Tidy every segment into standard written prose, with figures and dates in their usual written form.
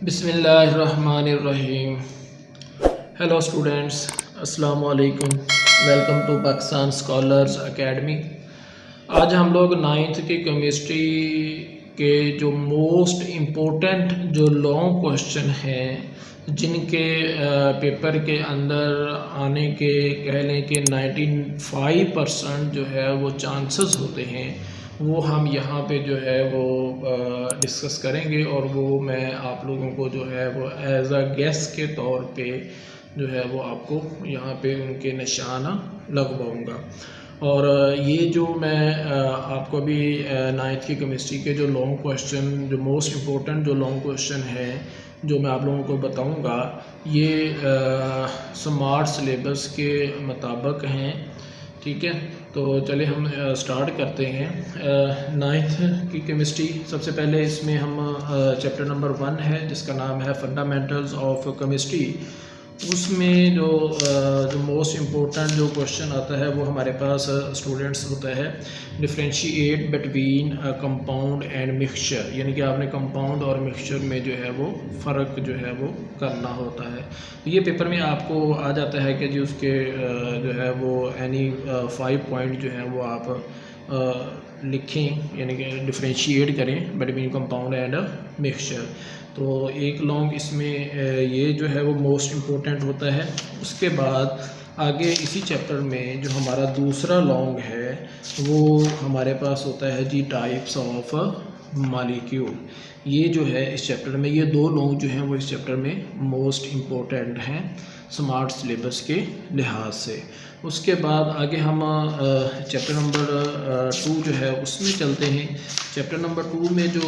बिस्मिल्लाहिर्रहमानिर्रहीम। Hello students, अस्सलाम वालेकुम। Welcome to Pakistan scholars academy. आज हम लोग नाइन्थ की केमिस्ट्री के जो मोस्ट इम्पोर्टेंट जो लॉन्ग क्वेश्चन हैं जिनके पेपर के अंदर आने के कह लें कि 95% जो है वो चांसेस होते हैं, वो हम यहाँ पे जो है वो डिस्कस करेंगे और वो मैं आप लोगों को जो है वो एज अ गेस्ट के तौर पे जो है वो आपको यहाँ पे उनके निशाना लगवाऊँगा। और ये जो मैं आपको अभी नाइन्थ की केमिस्ट्री के जो लॉन्ग क्वेश्चन, जो मोस्ट इम्पोर्टेंट जो लॉन्ग क्वेश्चन है जो मैं आप लोगों को बताऊंगा, ये स्मार्ट सिलेबस के मुताबिक हैं। ठीक है, तो चलिए हम स्टार्ट करते हैं नाइन्थ की केमिस्ट्री। सबसे पहले इसमें हम चैप्टर नंबर 1 है जिसका नाम है फंडामेंटल्स ऑफ केमिस्ट्री। उसमें जो मोस्ट इम्पोर्टेंट जो क्वेश्चन आता है वो हमारे पास स्टूडेंट्स होता है differentiate between compound and mixture, यानी कि आपने कंपाउंड और मिक्सचर में जो है वो फ़र्क जो है वो करना होता है। ये पेपर में आपको आ जाता है कि जी उसके जो है वो एनी 5 पॉइंट जो है वो आप लिखें, यानी कि डिफ्रेंशिएट करें बिटवीन कंपाउंड एंड मिक्सचर। तो एक लॉन्ग इसमें ये जो है वो मोस्ट इम्पोर्टेंट होता है। उसके बाद आगे इसी चैप्टर में जो हमारा दूसरा लॉन्ग है वो हमारे पास होता है जी टाइप्स ऑफ मॉलिक्यूल। ये जो है इस चैप्टर में ये दो लॉन्ग जो हैं वो इस चैप्टर में मोस्ट इम्पोर्टेंट हैं स्मार्ट सिलेबस के लिहाज से। उसके बाद आगे हम चैप्टर नंबर 2 जो है उसमें चलते हैं। चैप्टर नंबर 2 में जो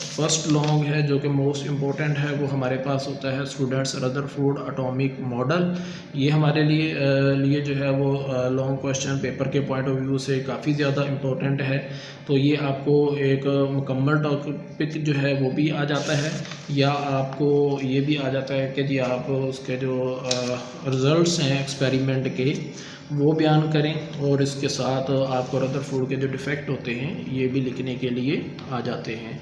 फर्स्ट लॉन्ग है जो कि मोस्ट इम्पोर्टेंट है वो हमारे पास होता है स्टूडेंट्स रदरफोर्ड एटॉमिक मॉडल। ये हमारे लिए जो है वो लॉन्ग क्वेश्चन पेपर के पॉइंट ऑफ व्यू से काफ़ी ज़्यादा इम्पोर्टेंट है। तो ये आपको एक मुकम्मल टॉपिक जो है वो भी आ जाता है, या आपको ये भी आ जाता है कि जी आप उसके जो रिज़ल्ट्स हैं एक्सपेरिमेंट के वो बयान करें, और इसके साथ आपको रदरफोर्ड के जो डिफेक्ट होते हैं ये भी लिखने के लिए आ जाते हैं।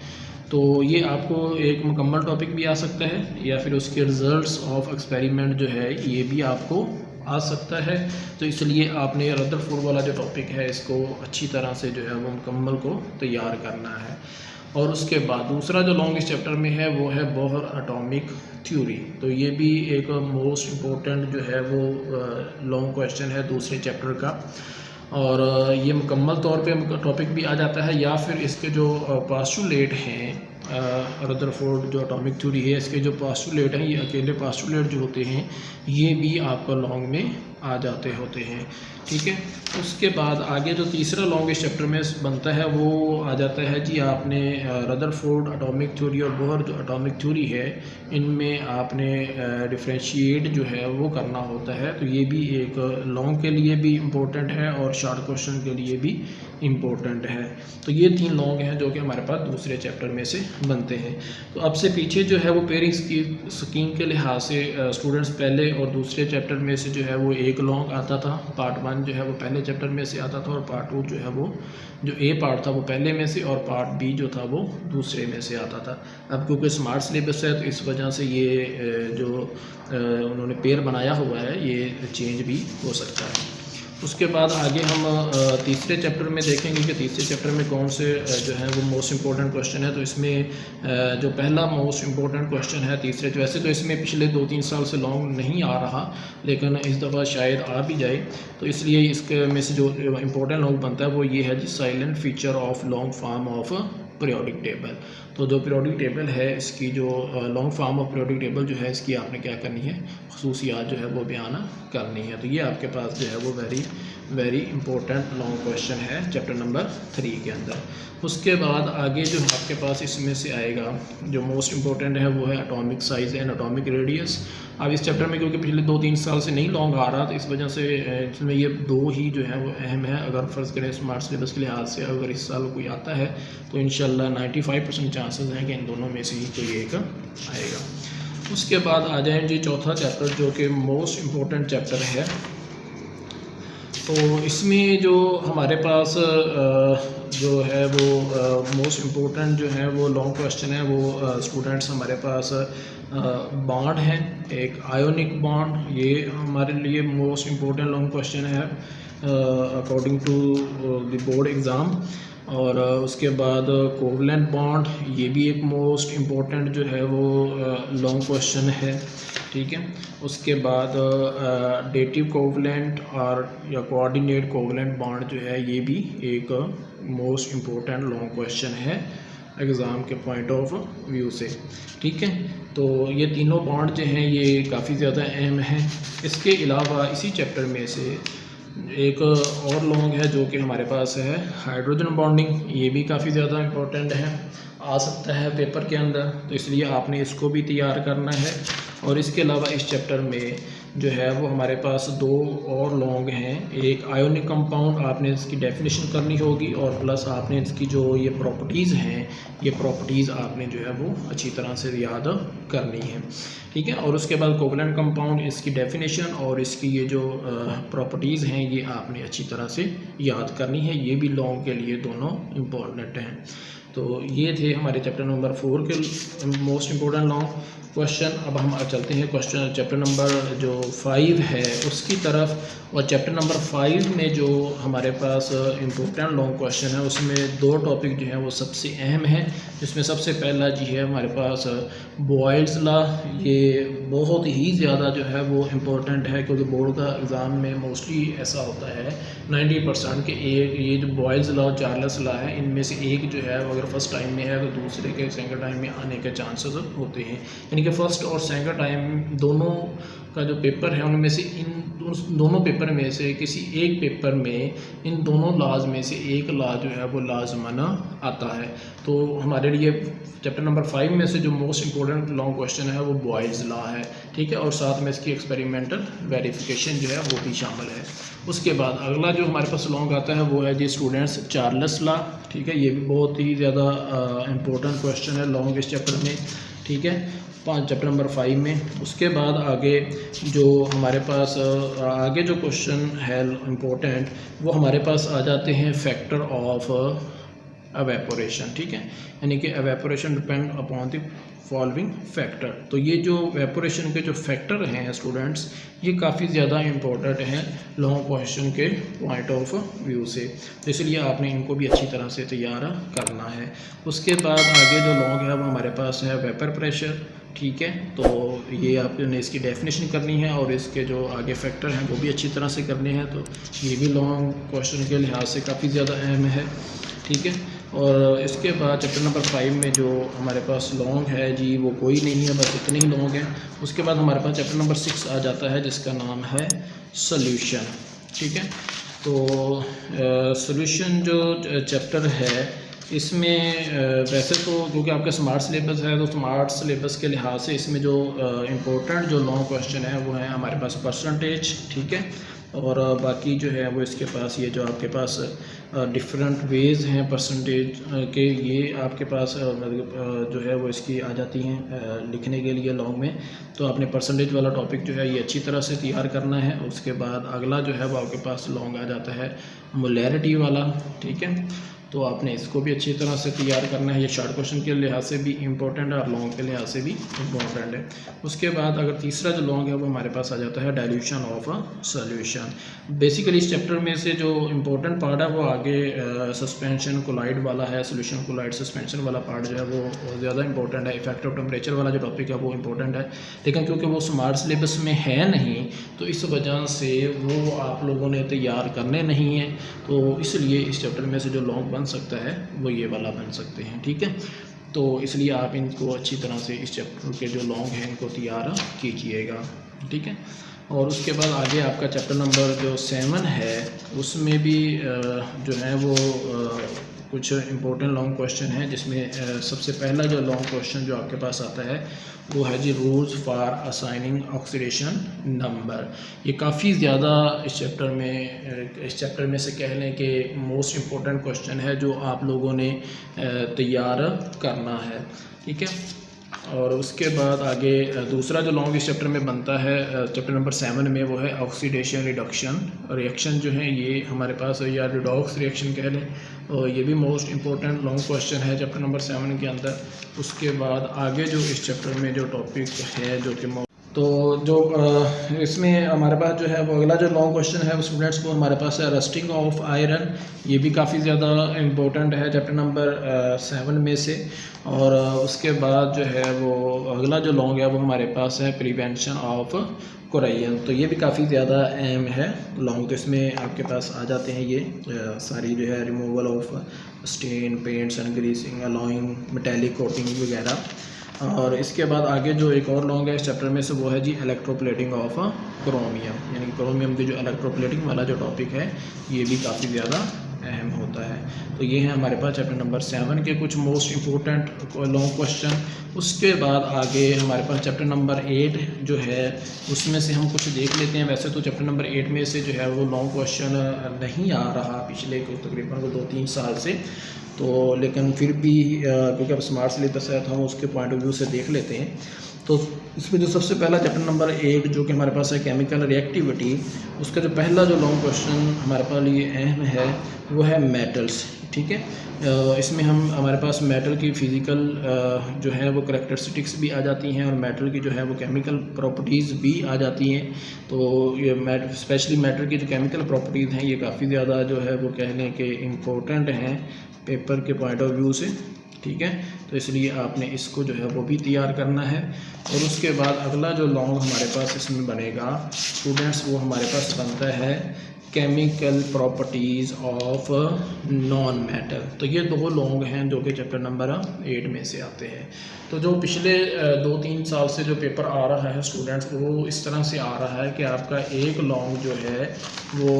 तो ये आपको एक मुकम्मल टॉपिक भी आ सकता है, या फिर उसके रिज़ल्ट्स ऑफ एक्सपेरिमेंट जो है ये भी आपको आ सकता है। तो इसलिए आपने रदरफोर्ड वाला जो टॉपिक है इसको अच्छी तरह से जो है वो मुकम्मल को तैयार करना है। और उसके बाद दूसरा जो लॉन्ग इस चैप्टर में है वो है बोहर एटॉमिक थ्योरी। तो ये भी एक मोस्ट इम्पोर्टेंट जो है वो लॉन्ग क्वेश्चन है दूसरे चैप्टर का, और ये मुकम्मल तौर पे टॉपिक भी आ जाता है, या फिर इसके जो पास्टुलेट हैं रदरफोर्ड जो एटॉमिक थ्योरी है इसके जो पास्टुलेट हैं, ये अकेले पास्टुलेट जो होते हैं ये भी आपको लॉन्ग में आ जाते होते हैं। ठीक है, उसके बाद आगे जो तीसरा लॉन्ग इस चैप्टर में बनता है वो आ जाता है जी आपने रदरफोर्ड एटॉमिक थ्योरी और बोहर जो एटॉमिक थ्योरी है इनमें आपने डिफ्रेंशिएट जो है वो करना होता है। तो ये भी एक लॉन्ग के लिए भी इम्पोर्टेंट है और शॉर्ट क्वेश्चन के लिए भी इम्पोर्टेंट है। तो ये 3 लॉन्ग हैं जो कि हमारे पास दूसरे चैप्टर में से बनते हैं। तो अब से पीछे जो है वो पेयरिंग स्कीम के लिहाज से स्टूडेंट्स पहले और दूसरे चैप्टर में से जो है वो एक लॉन्ग आता था। पार्ट 1 जो है वो पहले चैप्टर में से आता था, और पार्ट 2 जो है वो जो ए पार्ट था वो पहले में से, और पार्ट बी जो था वो दूसरे में से आता था। अब क्योंकि स्मार्ट सिलेबस है तो इस वजह से ये जो उन्होंने पेयर बनाया हुआ है ये चेंज भी हो सकता है। उसके बाद आगे हम तीसरे चैप्टर में देखेंगे कि तीसरे चैप्टर में कौन से जो है वो मोस्ट इम्पोर्टेंट क्वेश्चन है। तो इसमें जो पहला मोस्ट इम्पोर्टेंट क्वेश्चन है तीसरे, जो वैसे तो इसमें पिछले 2-3 साल से लॉन्ग नहीं आ रहा, लेकिन इस दफ़ा शायद आ भी जाए, तो इसलिए इसके में से जो इम्पोर्टेंट लॉन्ग बनता है वो ये है जी salient feature of long form of periodic table. तो जो पीरियोडिक टेबल है इसकी जो long form of periodic table जो है इसकी आपने क्या करनी है, खसूसियात जो है वो बयान करनी है। तो ये आपके पास जो है वो वेरी इंपॉर्टेंट लॉन्ग क्वेश्चन है चैप्टर नंबर 3 के अंदर। उसके बाद आगे जो आपके पास इसमें से आएगा जो मोस्ट इम्पोर्टेंट है वो है atomic size and atomic radius. अब इस चैप्टर में क्योंकि पिछले 2-3 साल से नहीं लॉन्ग आ रहा, तो इस वजह से इसमें ये 2 ही जो है वो अहम है। अगर फ़र्ज़ करें स्मार्ट सिलेबस के लिहाज से अगर इस साल कोई आता है तो इंशाल्लाह 95% चांसेस हैं कि इन दोनों में से ही कोई एक आएगा। उसके बाद आ जाए जी चौथा चैप्टर जो कि मोस्ट इम्पोर्टेंट चैप्टर है। तो इसमें जो हमारे पास जो है वो मोस्ट इम्पोर्टेंट जो है वो लॉन्ग क्वेश्चन है वो स्टूडेंट्स हमारे पास बॉन्ड है, एक आयोनिक बॉन्ड, ये हमारे लिए मोस्ट इम्पोर्टेंट लॉन्ग क्वेश्चन है according to the board exam. और उसके बाद कोवलेंट बॉन्ड, ये भी एक मोस्ट इम्पोर्टेंट जो है वो लॉन्ग क्वेश्चन है, ठीक है। उसके बाद डेटिव कोवलेंट और या कोऑर्डिनेट कोवलेंट बॉन्ड जो है ये भी एक मोस्ट इम्पोर्टेंट लॉन्ग क्वेश्चन है एग्ज़ाम के पॉइंट ऑफ व्यू से, ठीक है। तो ये तीनों बॉन्ड जो हैं ये काफ़ी ज़्यादा अहम हैं। इसके अलावा इसी चैप्टर में से एक और लॉन्ग है जो कि हमारे पास है हाइड्रोजन बॉन्डिंग, ये भी काफ़ी ज़्यादा इम्पोर्टेंट है, आ सकता है पेपर के अंदर, तो इसलिए आपने इसको भी तैयार करना है। और इसके अलावा इस चैप्टर में जो है वो हमारे पास दो और लॉन्ग हैं, एक आयोनिक कंपाउंड, आपने इसकी डेफिनेशन करनी होगी और प्लस आपने इसकी जो ये प्रॉपर्टीज़ हैं ये प्रॉपर्टीज़ आपने जो है वो अच्छी तरह से याद करनी है, ठीक है। और उसके बाद कोवलेंट कंपाउंड, इसकी डेफिनेशन और इसकी ये जो प्रॉपर्टीज़ हैं ये आपने अच्छी तरह से याद करनी है, ये भी लॉन्ग के लिए दोनों इम्पोर्टेंट हैं। तो ये थे हमारे चैप्टर नंबर 4 के मोस्ट इम्पोर्टेंट लॉन्ग क्वेश्चन। अब हम चलते हैं क्वेश्चन चैप्टर नंबर जो 5 है उसकी तरफ। और चैप्टर नंबर 5 में जो हमारे पास इम्पोर्टेंट लॉन्ग क्वेश्चन है उसमें दो टॉपिक जो हैं वो सबसे अहम है, जिसमें सबसे पहला जी है हमारे पास बॉयल्स लॉ। ये बहुत ही ज़्यादा जो है वो इम्पोर्टेंट है क्योंकि बोर्ड का एग्ज़ाम में मोस्टली ऐसा होता है 90% के एक ये जो बॉयल्स लॉ चार्ल्स लॉ है इनमें से एक जो है अगर फर्स्ट टाइम में है तो दूसरे के सेकंड टाइम में आने के चांसेस होते हैं, यानी कि फ़र्स्ट और सेकंड टाइम दोनों का जो पेपर है उनमें से इन दोनों पेपर में से किसी एक पेपर में इन दोनों लॉज में से एक लॉ जो है वो लाजमन आता है। तो हमारे लिए चैप्टर नंबर 5 में से जो मोस्ट इम्पोर्टेंट लॉन्ग क्वेश्चन है वो बॉयल्स लॉ है, ठीक है, और साथ में इसकी एक्सपेरिमेंटल वेरिफिकेशन जो है वो भी शामिल है। उसके बाद अगला जो हमारे पास लॉन्ग आता है वो है जी स्टूडेंट्स चार्ल्स लॉ, ठीक है, ये भी बहुत ही ज़्यादा इम्पोर्टेंट क्वेश्चन है लॉन्ग इस चैप्टर में, ठीक है, चैप्टर नंबर 5 में। उसके बाद आगे जो हमारे पास आगे जो क्वेश्चन है इम्पोर्टेंट वो हमारे पास आ जाते हैं फैक्टर ऑफ एवेपोरेशन, ठीक है, यानी कि evaporation depend upon the following factor. तो ये जो एवेपोरेशन के जो फैक्टर हैं स्टूडेंट्स ये काफ़ी ज़्यादा इम्पोर्टेंट हैं लॉन्ग क्वेश्चन के पॉइंट ऑफ व्यू से, तो इसलिए आपने इनको भी अच्छी तरह से तैयार करना है। उसके बाद आगे जो लॉन्ग है वो हमारे पास है वेपर प्रेशर, ठीक है, तो ये आपने इसकी डेफिनेशन करनी है और इसके जो आगे फैक्टर हैं वो भी अच्छी तरह से करने हैं, तो ये भी लॉन्ग क्वेश्चन के लिहाज से काफ़ी ज़्यादा अहम है, ठीक है। और इसके बाद चैप्टर नंबर 5 में जो हमारे पास लॉन्ग है जी वो कोई नहीं है, बस इतने ही लॉन्ग हैं। उसके बाद हमारे पास चैप्टर नंबर 6 आ जाता है जिसका नाम है सॉल्यूशन, ठीक है। तो सॉल्यूशन जो चैप्टर है इसमें वैसे तो क्योंकि आपका स्मार्ट सिलेबस है तो स्मार्ट सिलेबस के लिहाज से इसमें जो इम्पोर्टेंट जो लॉन्ग क्वेश्चन है वो है हमारे पास परसेंटेज, ठीक है, और बाकी जो है वो इसके पास ये जो आपके पास डिफरेंट वेज़ हैं परसेंटेज के, ये आपके पास जो है वो इसकी आ जाती हैं लिखने के लिए लॉन्ग में। तो आपने परसेंटेज वाला टॉपिक जो है ये अच्छी तरह से तैयार करना है। उसके बाद अगला जो है वो आपके पास लॉन्ग आ जाता है मोलैरिटी वाला, ठीक है, तो आपने इसको भी अच्छी तरह से तैयार करना है। ये शॉर्ट क्वेश्चन के लिहाज से भी इम्पोर्टेंट है और लॉन्ग के लिहाज से भी इम्पोर्टेंट है। उसके बाद अगर तीसरा जो लॉन्ग है वो हमारे पास आ जाता है dilution of a solution. Basically इस चैप्टर में से जो इम्पोर्टेंट पार्ट है वो आगे सस्पेंशन कोलाइड वाला है, सोल्यूशन कोलाइड सस्पेंशन वाला पार्ट जो है वो ज़्यादा इंपॉर्टेंट है। इफेक्ट ऑफ टेम्परेचर वाला जो टॉपिक है वो इम्पोर्टेंट है, लेकिन क्योंकि वो स्मार्ट सिलेबस में है नहीं तो इस वजह से वो आप लोगों ने तैयार करने नहीं हैं, तो इसलिए इस चैप्टर में से जो लॉन्ग बन सकता है वो ये वाला बन सकते हैं, ठीक है। तो इसलिए आप इनको अच्छी तरह से इस चैप्टर के जो लॉन्ग हैं इनको तैयार कीजिएगा, ठीक है। और उसके बाद आगे आपका चैप्टर नंबर जो 7 है उसमें भी जो है वो कुछ इम्पोर्टेंट लॉन्ग क्वेश्चन है, जिसमें सबसे पहला जो लॉन्ग क्वेश्चन जो आपके पास आता है वो है जी rules for assigning oxidation number. ये काफ़ी ज़्यादा इस चैप्टर में से कह लें कि मोस्ट इम्पोर्टेंट क्वेश्चन है जो आप लोगों ने तैयार करना है, ठीक है। और उसके बाद आगे दूसरा जो लॉन्ग इस चैप्टर में बनता है चैप्टर नंबर 7 में, वो है ऑक्सीडेशन रिडक्शन रिएक्शन जो है ये हमारे पास, या रिडॉक्स रिएक्शन कह लें, और ये भी मोस्ट इम्पोर्टेंट लॉन्ग क्वेश्चन है चैप्टर नंबर 7 के अंदर। उसके बाद आगे जो इस चैप्टर में जो टॉपिक है जो कि तो जो इसमें हमारे पास जो है वो अगला जो लॉन्ग क्वेश्चन है वो स्टूडेंट्स को हमारे पास है रस्टिंग ऑफ आयरन। ये भी काफ़ी ज़्यादा इम्पोर्टेंट है चैप्टर नंबर 7 में से। और उसके बाद जो है वो अगला जो लॉन्ग है वो हमारे पास है प्रिवेंशन ऑफ कोराइजन। तो ये भी काफ़ी ज़्यादा अहम है लॉन्ग। तो इसमें आपके पास आ जाते हैं ये सारी जो है removal of stain, paints and greasing, alloying, metallic coating वगैरह। और इसके बाद आगे जो एक और लॉन्ग है इस चैप्टर में से वो है जी इलेक्ट्रोप्लेटिंग ऑफ क्रोमियम, यानी कि क्रोमियम की जो इलेक्ट्रोप्लेटिंग वाला जो टॉपिक है ये भी काफ़ी ज़्यादा अहम होता है। तो ये है हमारे पास चैप्टर नंबर 7 के कुछ मोस्ट इम्पोर्टेंट लॉन्ग क्वेश्चन। उसके बाद आगे हमारे पास चैप्टर नंबर 8 जो है उसमें से हम कुछ देख लेते हैं। वैसे तो चैप्टर नंबर 8 में से जो है वो लॉन्ग क्वेश्चन नहीं आ रहा पिछले तकरीबन 2-3 साल से, तो लेकिन फिर भी क्योंकि अब स्मार्ट सिलेबस है तो हम उसके पॉइंट ऑफ व्यू से देख लेते हैं। तो इसमें जो सबसे पहला चैप्टर नंबर 8 जो कि हमारे पास है केमिकल रिएक्टिविटी, उसका जो पहला जो लॉन्ग क्वेश्चन हमारे पास लिए अहम है वो है मेटल्स। ठीक है, इसमें हमारे पास मेटल की फ़िज़िकल जो है वो करैक्टरिस्टिक्स भी आ जाती हैं और मेटल की जो है वो केमिकल प्रॉपर्टीज़ भी आ जाती हैं। तो ये स्पेशली मेटल की जो केमिकल प्रॉपर्टीज़ हैं ये काफ़ी ज़्यादा जो है वो कह लें कि इम्पोर्टेंट हैं पेपर के पॉइंट ऑफ व्यू से। ठीक है, तो इसलिए आपने इसको जो है वो भी तैयार करना है। और उसके बाद अगला जो लॉन्ग हमारे पास इसमें बनेगा स्टूडेंट्स, वो हमारे पास बनता है chemical properties of non metal. तो ये 2 लॉन्ग हैं जो कि चैप्टर नंबर 8 में से आते हैं। तो जो पिछले 2-3 साल से जो पेपर आ रहा है स्टूडेंट्स, वो इस तरह से आ रहा है कि आपका एक लॉन्ग जो है वो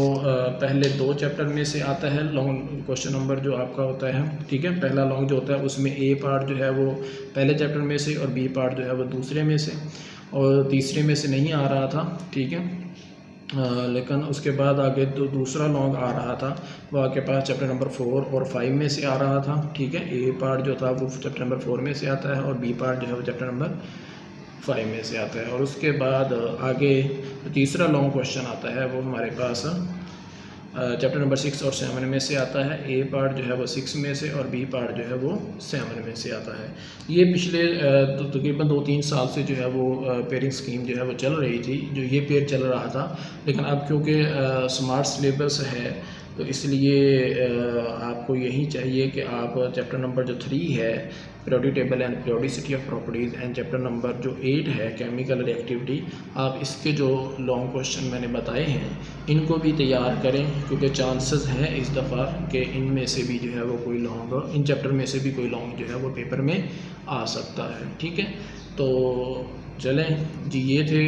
पहले 2 चैप्टर में से आता है। लॉन्ग क्वेश्चन नंबर जो आपका होता है, ठीक है, पहला लॉन्ग जो होता है उसमें ए पार्ट जो है वो पहले चैप्टर में से और बी पार्ट जो है वो दूसरे में से, और तीसरे में से नहीं आ रहा था। ठीक है, लेकिन उसके बाद आगे दूसरा लॉन्ग आ रहा था वो आपके पास चैप्टर नंबर 4 और 5 में से आ रहा था। ठीक है, ए पार्ट जो था वो चैप्टर नंबर 4 में से आता है और बी पार्ट जो है वो चैप्टर नंबर 5 में से आता है। और उसके बाद आगे तीसरा लॉन्ग क्वेश्चन आता है वो हमारे पास चैप्टर नंबर 6 और 7 में से आता है। ए पार्ट जो है वो 6 में से और बी पार्ट जो है वो 7 में से आता है। ये पिछले तकरीबन 2-3 साल से जो है वो पेयरिंग स्कीम जो है वो चल रही थी, जो ये पेयर चल रहा था। लेकिन अब क्योंकि स्मार्ट सिलेबस है तो इसलिए आपको यही चाहिए कि आप चैप्टर नंबर जो 3 है periodic table and periodicity of properties and chapter number जो 8 है केमिकल रिएक्टिविटी, आप इसके जो लॉन्ग क्वेश्चन मैंने बताए हैं इनको भी तैयार करें, क्योंकि चांसेस हैं इस दफ़ा कि इनमें से भी जो है वो कोई लॉन्ग, इन चैप्टर में से भी कोई लॉन्ग जो है वो पेपर में आ सकता है। ठीक है, तो चलें जी, ये थे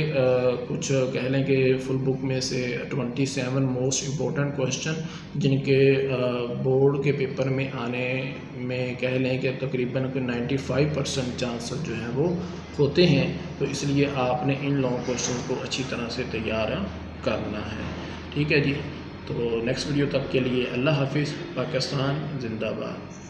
कुछ कह लें कि फुल बुक में से 27 मोस्ट इम्पोर्टेंट क्वेश्चन जिनके बोर्ड के पेपर में आने में कह लें कि तकरीबन 95% चांसेस जो हैं वो होते हैं। तो इसलिए आपने इन लॉन्ग क्वेश्चन को अच्छी तरह से तैयार करना है। ठीक है जी, तो नेक्स्ट वीडियो तक के लिए अल्लाह हाफिज़। पाकिस्तान जिंदाबाद।